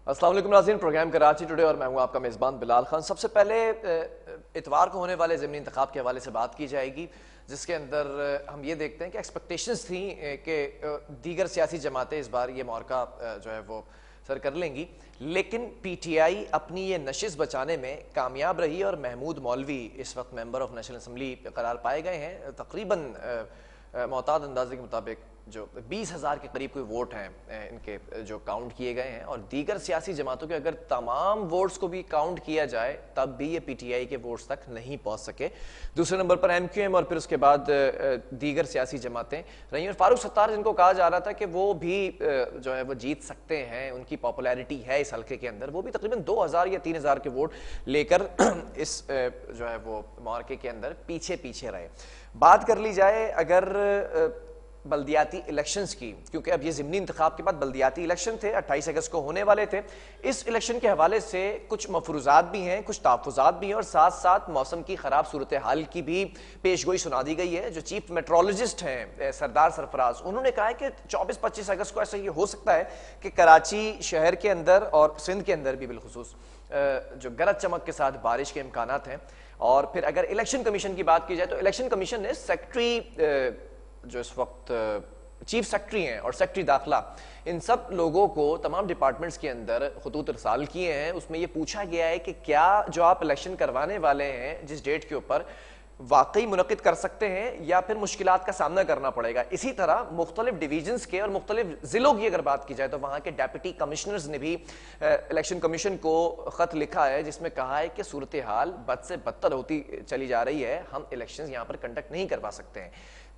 अस्सलाम वालेकुम नाज़रीन, प्रोग्राम कराची टुडे और मैं हूं आपका मेज़बान बिलाल खान। सबसे पहले इतवार को होने वाले ज़मीनी इंतखाब के हवाले से बात की जाएगी, जिसके अंदर हम ये देखते हैं कि एक्सपेक्टेशंस थी कि दीगर सियासी जमातें इस बार ये मौका जो है वो सर कर लेंगी, लेकिन PTI अपनी ये नशिश बचाने में कामयाब रही और महमूद मौलवी इस वक्त मेंबर ऑफ नेशनल असम्बली करार पाए गए हैं। तकरीबन मोहताद अंदाजे के मुताबिक जो 20,000 के करीब कोई वोट हैं इनके जो काउंट किए गए हैं, और दीगर सियासी जमातों के अगर तमाम वोट्स को भी काउंट किया जाए तब भी ये PTI के वोट्स तक नहीं पहुंच सके। दूसरे नंबर पर MQM और फिर उसके बाद दीगर सियासी जमातें रही। और फारूक सत्तार, जिनको कहा जा रहा था कि वो भी जो है वो जीत सकते हैं, उनकी पॉपुलैरिटी है इस हल्के के अंदर, वो भी तकरीबन 2,000 या 3,000 के वोट लेकर इस जो है वो मार्के के अंदर पीछे पीछे रहे। बात कर ली जाए अगर बल्दियाती इलेक्शंस की, क्योंकि अब ये ज़िमनी इंतखाब के बाद बल्दियाती इलेक्शन थे, 28 अगस्त को होने वाले थे। इस इलेक्शन के हवाले से कुछ मफरूजात भी हैं, कुछ तहफ़्फ़ुज़ात भी हैं, और साथ साथ मौसम की ख़राब सूरत हाल की भी पेशगोई सुना दी गई है। जो चीफ मेट्रोलॉजिस्ट हैं सरदार सरफराज, उन्होंने कहा है कि 24-25 अगस्त को ऐसा ये हो सकता है कि कराची शहर के अंदर और सिंध के अंदर भी बिलखुसूस जो गरज चमक के साथ बारिश के इम्कानात हैं। और फिर अगर इलेक्शन कमीशन की बात की जाए तो इलेक्शन कमीशन ने सेक्रेटरी जो इस वक्त चीफ सेक्रेटरी हैं और सेक्रेटरी दाखिला, इन सब लोगों को तमाम डिपार्टमेंट्स के अंदर खतूत इरसाल किए हैं। उसमें यह पूछा गया है कि क्या जो आप इलेक्शन करवाने वाले हैं जिस डेट के ऊपर, वाकई मुनक्किद कर सकते हैं या फिर मुश्किलात का सामना करना पड़ेगा। इसी तरह मुख्तलिफ डिवीजन्स के और मुख्तलिफ जिलों की अगर बात की जाए तो वहाँ के डेप्यूटी कमिश्नर्स ने भी इलेक्शन कमीशन को ख़त लिखा है, जिसमें कहा है कि सूरत हाल बद से बदतर होती चली जा रही है, हम इलेक्शन यहाँ पर कंडक्ट नहीं करवा सकते हैं।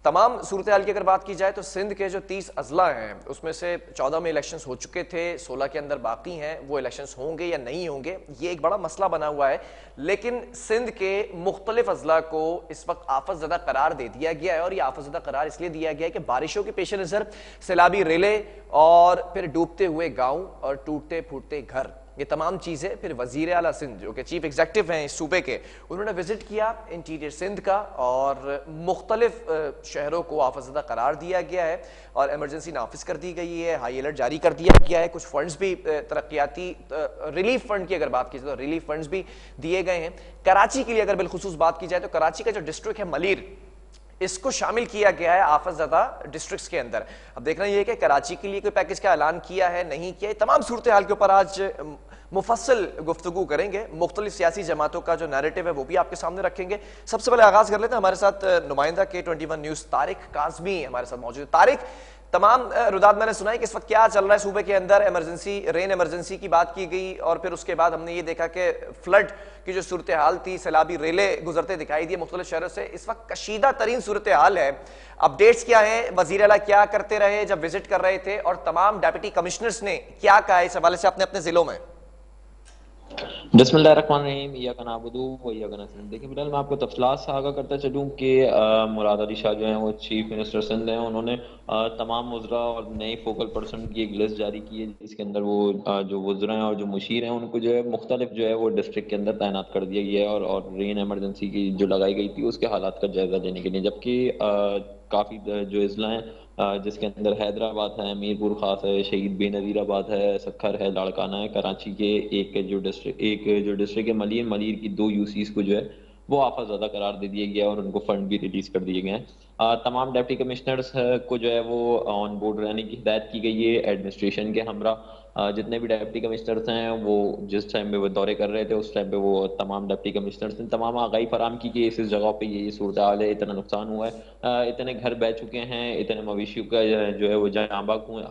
तमाम सूरत हाल की अगर बात की जाए तो सिंध के जो 30 अजला हैं उसमें से 14 में इलेक्शंस हो चुके थे, 16 के अंदर बाकी हैं। वो इलेक्शंस होंगे या नहीं होंगे, ये एक बड़ा मसला बना हुआ है। लेकिन सिंध के मुख्तलिफ अजला को इस वक्त आफत ज़दा करार दे दिया गया है, और ये आफत ज़दा करार इसलिए दिया गया है कि बारिशों के पेश नज़र सैलाबी रेले और फिर डूबते हुए गाँव और टूटते फूटते घर, ये तमाम चीज़ें फिर वज़ीर आला सिंध जो कि चीफ एग्जीक्यूटिव हैं इस सूबे के, उन्होंने विजिट किया इंटीरियर सिंध का, और मुख्तलिफ शहरों को आफतज़दा करार दिया गया है और एमरजेंसी नाफिज कर दी गई है, हाई अलर्ट जारी कर दिया गया है। कुछ फंड्स भी तरक्याती रिलीफ फंड की अगर बात की जाए तो रिलीफ फंड्स भी दिए गए हैं। कराची के लिए अगर बिलखुसूस बात की जाए तो कराची का जो डिस्ट्रिक्ट है मलीर, इसको शामिल किया गया है आफतज़दा डिस्ट्रिक्ट्स के अंदर। अब देखना यह है कि कराची के लिए कोई पैकेज का ऐलान किया है नहीं किया है। तमाम सूरत हाल के ऊपर आज मुफस्सल गुफ्तगू करेंगे, मुख्तलिफ सियासी जमातों का जो नैरेटिव है वो भी आपके सामने रखेंगे। सबसे पहले आगाज कर लेते हैं, हमारे साथ नुमाइंदा K21 न्यूज़ तारिक काज़मी हमारे साथ मौजूद है। तारिक, तमाम रुदात मैंने सुना है कि इस वक्त क्या चल रहा है सूबे के अंदर, इमरजेंसी रेन इमरजेंसी की बात की गई, और फिर उसके बाद हमने ये देखा कि फ्लड की जो सूरत हाल थी, सैलाबी रेले गुजरते दिखाई दिए मुख्तलिफ शहरों से। इस वक्त कशीदा तरीन सूरत हाल है, अपडेट्स क्या है, वज़ीर आला क्या करते रहे जब विजिट कर रहे थे, और तमाम डेप्यूटी कमिश्नर्स ने क्या कहा इस हवाले से अपने अपने जिलों में? बिस्मिल्लाहिर्रहमानिर्रहीम, इय्याका नअबुदु व इय्याका नस्तईन। देखिए फिलहाल मैं आपको तफसीलात से आगाह करता चलूँ कि मुराद अली शाह जो हैं वो चीफ मिनिस्टर सिंध हैं। उन्होंने तमाम वज़रा और नए फोकल पर्सन की एक लिस्ट जारी की है, जिसके अंदर वो जो वज़रा हैं और जो मुशीर हैं उनको जो है मुख्तलिफ जो है वो डिस्ट्रिक्ट के अंदर तैनात कर दिया गया है, और रेन एमरजेंसी की जो लगाई गई थी उसके हालात का जायज़ा लेने के लिए। जबकि काफ़ी जो अजला हैं जिसके अंदर हैदराबाद है, मीरपुर खास है, शहीद बेनज़ीराबाद है, सखर है, लाड़काना है, कराची के एक जो डिस्ट्रिक्ट है मलीर की 2 यूसीज को जो है वो आफतज़दा करार दे दिया गया और उनको फंड भी रिलीज कर दिए गए हैं। तमाम डिप्टी कमिश्नर्स को जो है वो ऑन बोर्ड रहने की हिदायत की गई है। एडमिनिस्ट्रेशन के हमरा जितने भी डिप्टी कमिश्नर्स हैं वो जिस टाइम पे वो दौरे कर रहे थे उस टाइम पे वो तमाम डिप्टी कमिश्नर्स ने तमाम आगाही फराम की कि इस जगह पे ये सूरत हाल है, इतना नुकसान हुआ है, इतने घर बह चुके हैं, इतने मवेशियों का जो है वो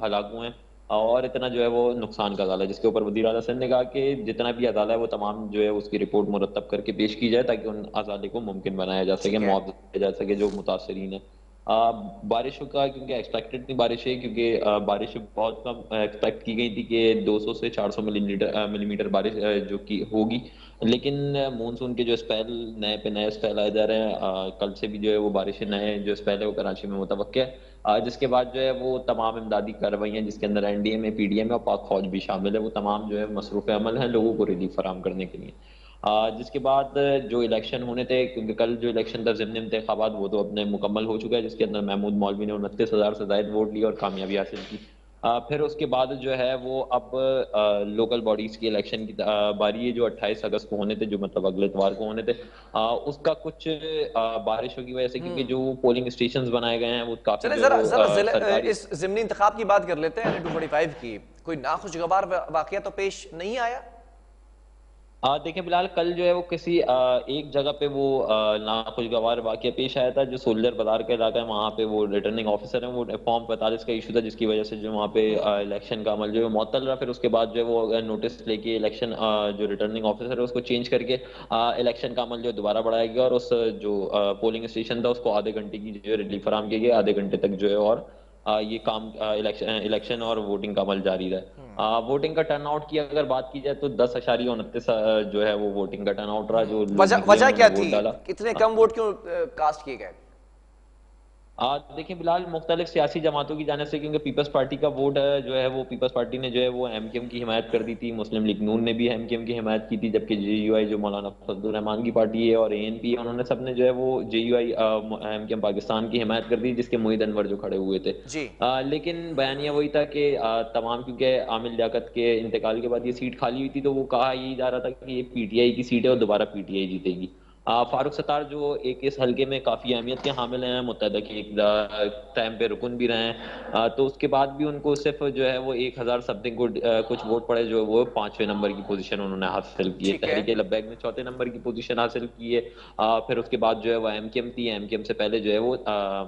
हलाक हुए हैं, और इतना जो है वो नुकसान का अदाला, जिसके ऊपर वज़ीर आला सिंध ने कहा कि जितना भी अदाला है वो तमाम जो है उसकी रिपोर्ट मुरतब करके पेश की जाए ताकि उन अदाले को मुमकिन बनाया जा सके, मुआवजा दिया जा सके जो मुतासरीन है। बारिशों का क्योंकि एक्सपेक्टेड थी बारिश है, क्योंकि बारिश बहुत कम एक्सपेक्ट की गई थी कि 200 से 400 मिलीमीटर बारिश जो कि होगी, लेकिन मानसून के जो स्पेल नए पे नए स्पेल आए जा रहे हैं। कल से भी जो है वो बारिशें नए जो स्पेल है वो कराची में मुतवक्के है, जिसके बाद जो है वो तमाम इमदादी कार्रवाइयाँ जिसके अंदर NDMA PDMA और पाक फौज भी शामिल है वो तमाम जो है मसरूफ़ अमल हैं लोगों को रिलीफ फराहम करने के लिए। जिसके बाद जो इलेक्शन होने थे, क्योंकि कल जो इलेक्शन था ज़िमनी इंतखाबात वो तो अपने मुकम्मल हो चुका है, जिसके अंदर महमूद मौलवी ने 29,000 से ज़ायद वोट लिए और कामयाबी हासिल की। फिर उसके बाद जो है वो अब लोकल बॉडीज की इलेक्शन की बारी है, जो 28 अगस्त को होने थे, जो मतलब अगले इतवार को होने थे। उसका कुछ बारिशों की वजह से, क्योंकि जो पोलिंग स्टेशंस बनाए गए हैं वो काफी चले जो है जरा वो जरा सरकारी। इस जिमनी इंतखाब की बात कर लेते हैं, यानी 245 की। कोई नाखुशगवार वाकया तो पेश नहीं आया? देखिए फिलहाल कल जो है वो किसी एक जगह पे वो नाखुशगवार वाकया पेश आया था, जो सोल्जर बाजार का इलाका है, वहाँ पे वो रिटर्निंग ऑफिसर है, वो फॉर्म 45 का इशू था, जिसकी वजह से जो वहाँ पे इलेक्शन का अमल जो है मुअत्तल रहा। फिर उसके बाद जो है वो नोटिस लेके इलेक्शन जो रिटर्निंग ऑफिसर है उसको चेंज करके इलेक्शन का अमल जो है दोबारा बढ़ाया गया, और उस जो पोलिंग स्टेशन था उसको आधे घंटे की जो है रिलीफ फराम की गई, आधे घंटे तक जो है। और ये काम इलेक्शन इलेक्शन और वोटिंग का अमल जारी रहा। वोटिंग का टर्नआउट की अगर बात की जाए तो 10.29 जो है वो वोटिंग का टर्नआउट रहा, जो लोग वजह निकले वजह उन्होंने क्या वोट थी? डाला। इतने अ, कम वोट क्यों कास्ट किए गए? देखिए फिलहाल मुख्तलिफ सियासी जमातों की जाने से, क्योंकि पीपल्स पार्टी का वोट है जो है वो पीपल्स पार्टी ने जो है वो एमकेएम की हिमायत कर दी थी, मुस्लिम लीग नून ने भी एमकेएम की हिमायत की थी, जबकि जेयूआई जो मौलाना फजलुर रहमान की पार्टी है और एएनपी है, उन्होंने सबने जो है वो जेयूआई एमकेएम पाकिस्तान की हिमायत कर दी, जिसके मोहित अनवर जो खड़े हुए थे। जी। लेकिन बयानिया वही था कि तमाम, क्योंकि आमिर लियाकत के इंतकाल के बाद ये सीट खाली हुई थी, तो वो कहा यही जा रहा था कि ये पीटीआई की सीट है और दोबारा पीटीआई जीतेगी। फारूक सत्तार जो एक इस हलके में काफी अहमियत के हामिल हैं, मुत्तहदा के एक टाइम पे रुकन भी रहे हैं, तो उसके बाद भी उनको सिर्फ जो है वो 1000 समथिंग को कुछ वोट पड़े, जो वो 5वें नंबर की पोजीशन उन्होंने हासिल की है। ठीक है। तहरीक लब्बैक ने 4थे नंबर की पोजीशन हासिल की है। फिर उसके बाद जो है वो एमकेएम थी, एमकेएम से पहले जो है वो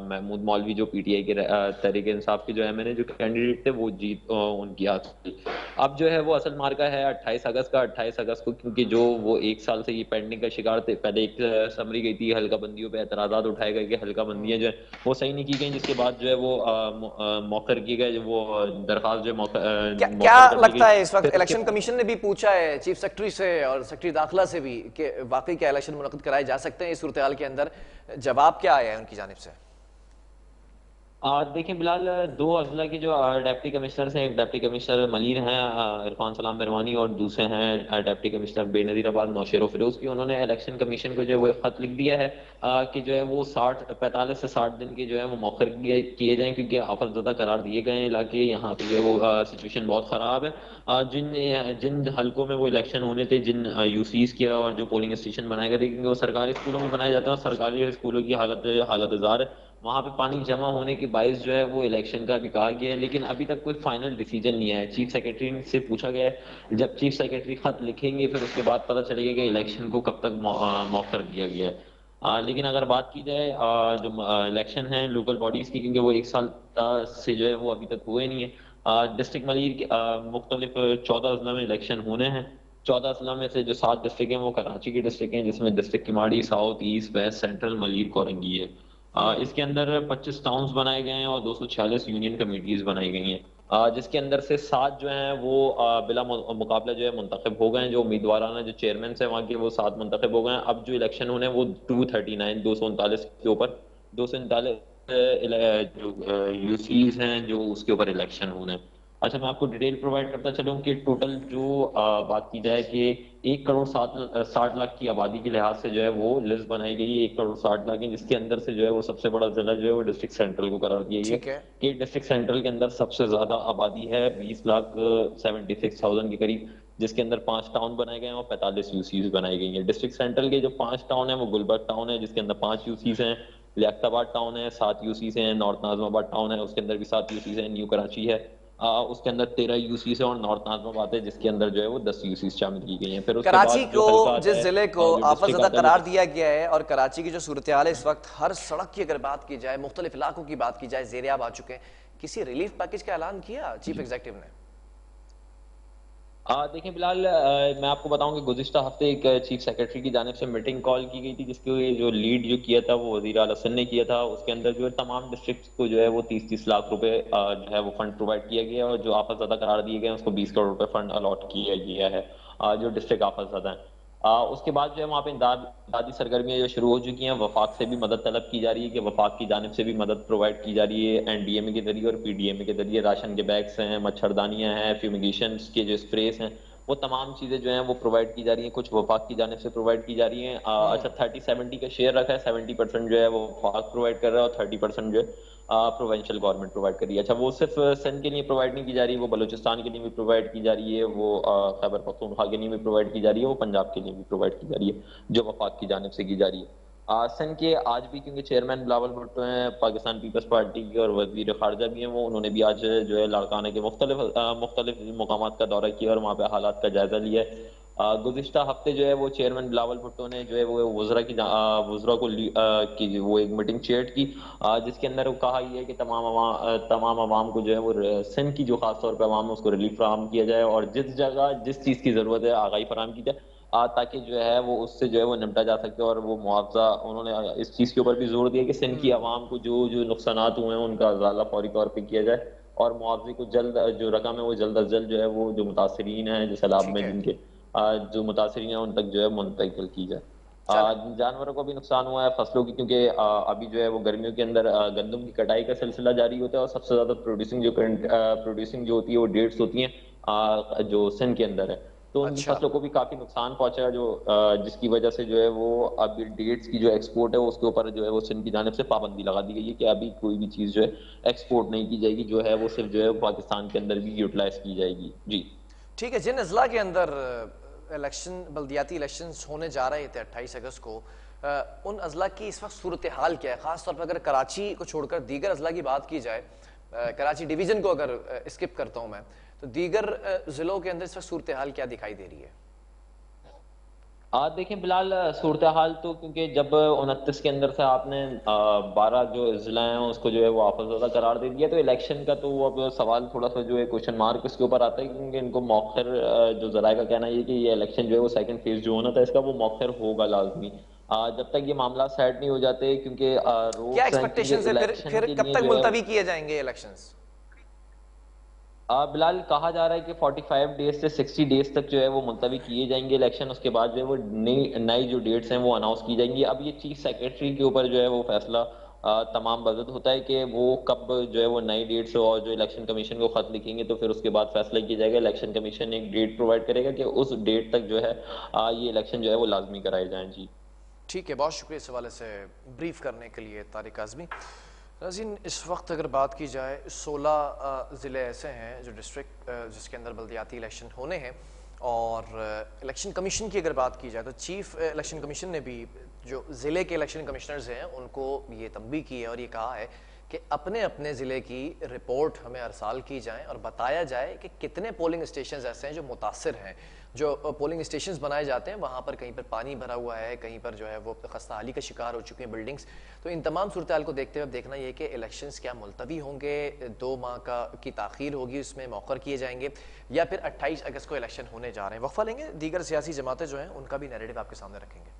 महमूद मौलवी जो पीटीआई के तहरीक इंसाफ के जो एमएनए जो कैंडिडेट थे वो जीत उनकी हासिल। अब जो है वो असल मार्का है 28 अगस्त का। 28 अगस्त को, क्योंकि जो वो एक साल से ये पेंडिंग का शिकार थे, पहले एक समरी गई थी, हल्का बंदियों पे एतराजात उठाए गए कि हल्का बंदियां जो है वो सही नहीं की गई, जिसके बाद जो है वो मौखर किए गए, जो वो दरखास्त जो है क्या क्या मौखर कर दी लगता गई। है इस वक्त? फिर उसके इलेक्शन बाद कमीशन ने भी पूछा है चीफ सेक्रेटरी से और सेक्रेटरी दाखिला से भी कि वाकई क्या इलेक्शन मुनक्किद कराए जा सकते हैं इस सूरत हाल के अंदर? जवाब क्या आया है उनकी जानिब से? देखिए बिलाल, दो अजला के जो डिप्टी कमिश्नर हैं, एक डिप्टी कमिश्नर मलिर हैं इरफान सलाम मेहरबानी, और दूसरे हैं डिप्टी कमिश्नर बेनजीराबाद नौशेर फिरोज की। उन्होंने इलेक्शन कमीशन को जो है वो एक खत लिख दिया है कि जो है वो 45 से 60 दिन के जो है वो मौखर किए जाएं, क्योंकि आफतजदा करार दिए गए हैं इलाके। यहाँ पे जो है वो सिचुएशन बहुत खराब है। जिन जिन हलकों में वो इलेक्शन होने थे, जिन यूसीज के और जो पोलिंग स्टेशन बनाए गए थे, क्योंकि वो सरकारी स्कूलों में बनाए जाते हैं, और सरकारी स्कूलों की हालत हजार है, वहां पे पानी जमा होने के बायस जो है वो इलेक्शन का भी कहा गया है। लेकिन अभी तक कोई फाइनल डिसीजन नहीं आया है। चीफ सेक्रेटरी से पूछा गया है, जब चीफ सेक्रेटरी खत लिखेंगे फिर उसके बाद पता चलेगा कि इलेक्शन को कब तक मौखर किया गया है। लेकिन अगर बात की जाए जो इलेक्शन है लोकल बॉडीज की, क्योंकि वो एक साल से जो है वो अभी तक हुए नहीं है। डिस्ट्रिक्ट मलिर के मुख्तलिफ 14 अजला में इलेक्शन होने हैं। 14 अजला में से जो 7 डिस्ट्रिक्ट हैं वो कराची की डिस्ट्रिक्ट हैं, जिसमें district Keamari, south, east, west, central, Malir, Korangi है। इसके अंदर 25 टाउन्स बनाए गए हैं और 246 यूनियन कमेटीज बनाई गई हैं, जिसके अंदर से 7 जो हैं वो बिला मुकाबला जो है मुंतखब हो गए हैं। जो उम्मीदवाराना जो चेयरमैन है वहाँ के, वो 7 मुंतखब हो गए हैं। अब जो इलेक्शन होने हैं वो 239 के ऊपर 239 जो यूसीज हैं जो उसके ऊपर इलेक्शन होने हैं। अच्छा, मैं आपको डिटेल प्रोवाइड करता चलूं कि टोटल जो बात की जाए कि 1 करोड़ 60 लाख की आबादी के लिहाज से जो है वो लिस्ट बनाई गई है, 1 करोड़ 60 लाख की, जिसके अंदर से जो है वो सबसे बड़ा जिला जो है वो डिस्ट्रिक्ट सेंट्रल को करार दिया गया ठीक है। कि डिस्ट्रिक्ट सेंट्रल के अंदर सबसे ज्यादा आबादी है, 20,76,000 के करीब, जिसके अंदर 5 टाउन बनाए गए हैं और 45 यूसीज बनाई गई हैं। डिस्ट्रिक्ट सेंट्रल के जो 5 टाउन है वो गुलबर्ग टाउन है, जिसके अंदर 5 यूसीज हैं। लियाकताबाद टाउन है, 7 यूसीज हैं। नॉर्थ नाजमाबाद टाउन है, उसके अंदर भी 7 यूसीज हैं। न्यू कराची है, उसके अंदर 13 यूसीज है। और नॉर्थ नाजमाबाद है, जिसके अंदर जो है वो 10 यूसीज शामिल की गई हैं। फिर उसके कराची बाद को, जो हल्का आता जिस है जिले को जो आफत डिस्ट्रिक्ट ज़दा आता है वो करार दिया गया है, और कराची की जो सूरत हाल है इस वक्त, हर सड़क की अगर बात की जाए, मुख्तलिफ इलाकों की बात की जाए, ज़ेरियाब आ चुके हैं, किसी रिलीफ पैकेज का ऐलान किया चीफ एग्जीक्यूटिव ने? देखिए बिलाल, मैं आपको बताऊं कि गुज़िश्ता हफ्ते एक चीफ सेक्रेटरी की जानिब से मीटिंग कॉल की गई थी, जिसकी जो लीड जो किया था वो वजीर आला हसन ने किया था। उसके अंदर जो है तमाम डिस्ट्रिक्ट को जो है वो 30-30 लाख रुपए जो है वो फंड प्रोवाइड किया गया है, और जो आफत ज़दा करार दिए गए हैं उसको 20 करोड़ रुपए फंड अलॉट किया गया है, जो डिस्ट्रिक्ट आफत ज़दा है। उसके बाद जो है वहाँ पे दादी सरगर्मियाँ जो शुरू हो चुकी हैं। वफाक से भी मदद तलब की जा रही है कि वफाक की जानिब से भी मदद प्रोवाइड की जा रही है, एनडीएमए के जरिए और पीडीएमए के जरिए। राशन के बैग्स हैं, मच्छरदानियाँ हैं, फ्यूमिगेशन के जो स्प्रेस हैं, वो तमाम चीजें जो हैं वो प्रोवाइड की जा रही हैं। कुछ वफाक की जानिब से प्रोवाइड की जा रही हैं। अच्छा, 30-70 का शेयर रखा है, 70% जो है वो वफाक प्रोवाइड कर रहा है और 30% जो है प्रोविंशियल गवर्नमेंट प्रोवाइड कर रही है। अच्छा, वो सिर्फ सिंध के लिए प्रोवाइड नहीं की जा रही, वो बलूचिस्तान के लिए भी प्रोवाइड की जा रही है, वो खैबर पख्तूनख्वा के लिए भी प्रोवाइड की जा रही है, वो पंजाब के लिए भी प्रोवाइड की जा रही है, जो वफाक की जानिब से की जा रही है। सिंध के आज भी, क्योंकि चेयरमैन बिलावल भुट्टो हैं पाकिस्तान पीपल्स पार्टी के और वजीर खारजा भी हैं, वो उन्होंने भी आज जो है लाड़काना के मुख्तलिफ मुकामात का दौरा किया और वहाँ पे हालात का जायजा लिया है। गुज़िश्ता हफ्ते जो है वो चेयरमैन बिलावल भुट्टो ने जो है वो वज़रा की वो एक मीटिंग चेयर की, जिसके अंदर वो कहा ये है कि तमाम अवाम को जो है वो सिंध की जो खास तौर पर अवाम है उसको रिलीफ फराहम किया जाए और जिस जगह जिस चीज़ की ज़रूरत है आगाही फराहम की जाए, ताकि जो है वो उससे जो है वो निपटा जा सके। और वो मुआवजा, उन्होंने इस चीज़ के ऊपर भी जोर दिया कि सिंध की आवाम को जो जो नुकसानात हुए हैं उनका अजाला फौरी तौर पर किया जाए और मुआवजे को जल्द, जो रकम है वो जल्द अज जल्द जो है वो जो मुतासरीन हैं जिस सैलाब ठीक में है। जिनके जो मुतासरीन हैं उन तक जो है मुंतकिल की जाए। चलें। जानवरों को भी नुकसान हुआ है फसलों की, क्योंकि अभी जो है वो गर्मियों के अंदर गंदम की कटाई का सिलसिला जारी होता है और सबसे ज्यादा प्रोड्यूसिंग जो होती है वो डेट्स होती हैं जो सिंध के अंदर है। तो उन अच्छा। फसलों को भी काफी नुकसान पहुंचा है, जो जिसकी वजह से जो है वो अभी डेट्स की जो एक्सपोर्ट है उसके ऊपर जो है वो सिंध की जानिब से पाबंदी लगा दी गई है कि अभी कोई भी चीज जो है एक्सपोर्ट नहीं की जाएगी, जो है वो सिर्फ जो है पाकिस्तान के अंदर भी यूटिलाइज की जाएगी। जी। ठीक है, जिन अजला के अंदर इलेक्शन बल्दियाती इलेक्शन होने जा रहे थे 28 अगस्त को, उन अजला की इस वक्त सूरत हाल क्या है? ख़ासतौर पर अगर कराची को छोड़कर दीगर अजला की बात की जाए, कराची डिवीज़न को अगर स्किप करता हूँ मैं, तो दीगर ज़िलों के अंदर इस वक्त सूरत हाल क्या दिखाई दे रही है? देखें बिलाल, सूरत हाल तो क्योंकि जब 29 के अंदर से आपने 12 जो जिला हैं उसको जो है वो आपसज़दा करार दे दिया, तो इलेक्शन का तो अब सवाल थोड़ा सा जो है क्वेश्चन मार्क उसके ऊपर आता है, क्योंकि इनको मौखर जो जराये का कहना है कि ये इलेक्शन जो है वो सेकंड फेज जो होना था इसका वो मौखर होगा लाजमी। जब तक ये मामला सेट नहीं हो जाते, क्योंकि क्या रोड्स हैं, क्योंकि एक्सपेक्टेशन है? इलेक्शन फिर के कब लिए तक जो है मुलतवी किए जाएंगे इलेक्शंस? बिलाल, कहा जा रहा है कि 45 डेज से 60 डेज तक जो है वो मुलतवी किए जाएंगे इलेक्शन, उसके बाद जो है वो नई नई जो डेट्स हैं वो अनाउंस की जाएंगी। अब ये चीफ सेक्रेटरी के ऊपर जो है वो फैसला तमाम बजट होता है कि वो कब जो है वो नई डेट्स और जो इलेक्शन कमीशन को खत लिखेंगे, तो फिर उसके बाद फैसला किया जाएगा। इलेक्शन कमीशन एक डेट प्रोवाइड करेगा कि उस डेट तक जो है ये इलेक्शन जो है वो लाजमी कराए जाएं। जी। ठीक है, बहुत शुक्रिया इस हवाले से ब्रीफ करने के लिए तारिक आज़मी। नाज़रीन, इस वक्त अगर बात की जाए 16 ज़िले ऐसे हैं जो डिस्ट्रिक्ट जिसके अंदर बल्दियाती इलेक्शन होने हैं, और इलेक्शन कमीशन की अगर बात की जाए तो चीफ इलेक्शन कमीशन ने भी जो ज़िले के इलेक्शन कमिश्नर्स हैं उनको ये तंबीह की है और ये कहा है कि अपने अपने ज़िले की रिपोर्ट हमें अरसाल की जाए और बताया जाए कि कितने पोलिंग स्टेशन ऐसे हैं जो मुतासर हैं। जो पोलिंग स्टेशंस बनाए जाते हैं वहाँ पर कहीं पर पानी भरा हुआ है, कहीं पर जो है वो खस्ता हाली का शिकार हो चुकी हैं बिल्डिंग्स। तो इन तमाम सूरत हाल को देखते हुए अब देखना ये कि इलेक्शंस क्या मुलतवी होंगे, 2 माह की ताख़ीर होगी, उसमें मौखर किए जाएंगे, या फिर 28 अगस्त को इलेक्शन होने जा रहे हैं। वक्फा लेंगे, दीगर सियासी जमातें जो हैं उनका भी नैरेटिव आपके सामने रखेंगे।